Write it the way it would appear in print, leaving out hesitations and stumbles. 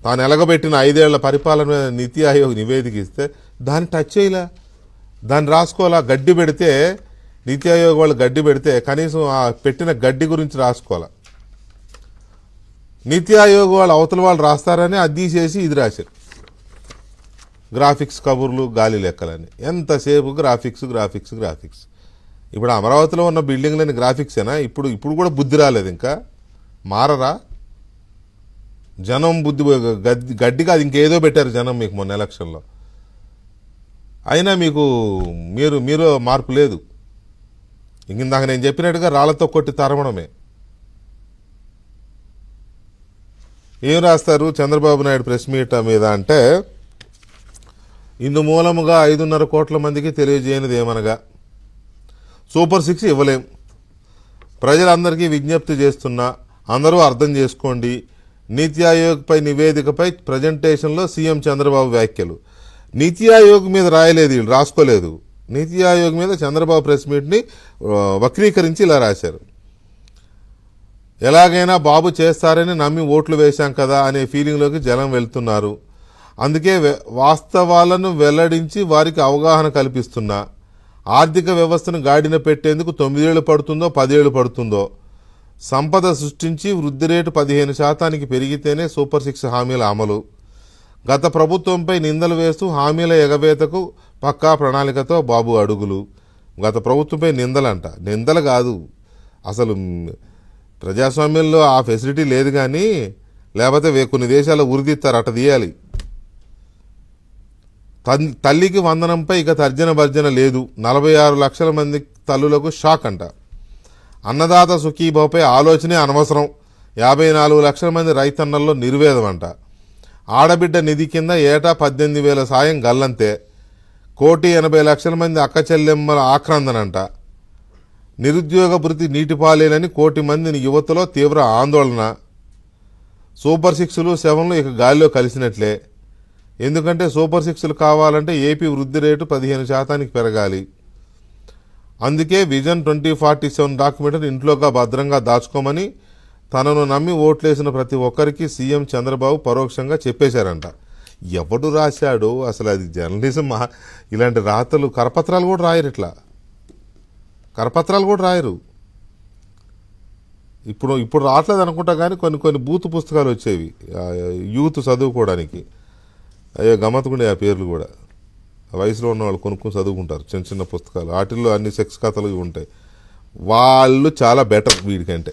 తాను ఎలగబెట్టిన 5 ఏళ్ల పరిపాలన మీద నీతి ఆయోగ్ నివేదిక ఇస్తే దాన్ని టచ్ చేయలే, దాన్ని రాసుకోవాలా. గడ్డి పెడితే నీతి ఆయోగ్ వాళ్ళు గడ్డి పెడితే కనీసం ఆ పెట్టిన గడ్డి గురించి రాసుకోవాలా. నీతి ఆయోగ్ వాళ్ళు అవతల వాళ్ళు రాస్తారని అది తీసేసి ఇది రాశారు. గ్రాఫిక్స్ కబుర్లు గాలి లెక్కలని, ఎంతసేపు గ్రాఫిక్స్ గ్రాఫిక్స్ గ్రాఫిక్స్. ఇప్పుడు అమరావతిలో ఉన్న బిల్డింగ్లని గ్రాఫిక్సేనా? ఇప్పుడు కూడా బుద్ధి రాలేదు, ఇంకా మారరా? జనం బుద్ధి గడ్డి కాదు ఇంకేదో పెట్టారు జనం మీకు మొన్న ఎలక్షన్లో. అయినా మీరు మార్పు లేదు. ఇందాక నేను చెప్పినట్టుగా రాళ్లతో కొట్టి తరమడమే. ఏం రాస్తారు చంద్రబాబు నాయుడు ప్రెస్ మీట్ మీద అంటే, ఇందు మూలముగా 5.5 కోట్ల మందికి తెలియజేయనిది ఏమనగా సూపర్ 6 ఇవ్వలేం. ప్రజలందరికీ విజ్ఞప్తి చేస్తున్నా, అందరూ అర్థం చేసుకోండి. నీతి ఆయోగ్ పై నివేదికపై ప్రజెంటేషన్లో సీఎం చంద్రబాబు వ్యాఖ్యలు. నీతి ఆయోగ్ మీద రాయలేదు, వీళ్ళు రాసుకోలేదు. నీతి ఆయోగ్ మీద చంద్రబాబు ప్రెస్ మీట్ని వక్రీకరించి ఇలా రాశారు. ఎలాగైనా బాబు చేస్తారని నమ్మి ఓట్లు వేశాం కదా అనే ఫీలింగ్లోకి జనం వెళ్తున్నారు. అందుకే వాస్తవాలను వెల్లడించి వారికి అవగాహన కల్పిస్తున్నా. ఆర్థిక వ్యవస్థను గాడిన పెట్టేందుకు 9 ఏళ్లు పడుతుందో 10 ఏళ్లు పడుతుందో, సంపద సృష్టించి వృద్ధి రేటు 15% పెరిగితేనే సూపర్ 6 హామీల అమలు. గత ప్రభుత్వంపై నిందలు వేస్తూ హామీల ఎగవేతకు పక్కా ప్రణాళికతో బాబు అడుగులు. గత ప్రభుత్వంపై నిందలంట, నిందలు కాదు అసలు. ప్రజాస్వామ్యంలో ఆ ఫెసిలిటీ లేదు, కానీ లేకపోతే కొన్ని దేశాల్లో ఉరిదిస్తారు, అట్ట తీయాలి. తల్లికి వందనంపై ఇక తర్జన భర్జన లేదు. 46 లక్షల మంది తల్లులకు షాక్ అంట. అన్నదాత సుఖీభావపై ఆలోచనే అనవసరం. 54 లక్షల మంది రైతన్నల్లో నిర్వేదం అంట. ఆడబిడ్డ నిధి కింద ఏటా 18,000 సాయం గల్లంతే. 1,80,00,000 మంది అక్క చెల్లెమ్మల ఆక్రందనంట. నిరుద్యోగ భృతి నీటిపాలేనని 1 కోటి మంది యువతలో తీవ్ర ఆందోళన. సూపర్ 6లు 7లు ఇక గాలిలో కలిసినట్లే. ఎందుకంటే సూపర్ 6లు కావాలంటే ఏపీ వృద్ధి రేటు 15% పెరగాలి. అందుకే విజన్ 2047 డాక్యుమెంట్ని ఇంట్లోగా భద్రంగా దాచుకోమని తనను నమ్మి ఓట్లేసిన ప్రతి ఒక్కరికి సీఎం చంద్రబాబు పరోక్షంగా చెప్పేశారంట. ఎవడు రాశాడు అసలు? అది జర్నలిజం. ఇలాంటి రాతలు కరపత్రాలు కూడా రాయరు, ఇట్లా కరపత్రాలు కూడా రాయరు. ఇప్పుడు రావట్లేదు అనుకుంటా, కానీ కొన్ని బూతు పుస్తకాలు వచ్చేవి యూత్ చదువుకోవడానికి. అయ్యో గమ్మత్తుకుండే ఆ పేర్లు కూడా. వయసులో ఉన్న వాళ్ళు కొనుక్కొని చదువుకుంటారు చిన్న చిన్న పుస్తకాలు. వాటిల్లో అన్ని సెక్స్ కథలు ఉంటాయి. వాళ్ళు చాలా బెటర్ వీడికంటే.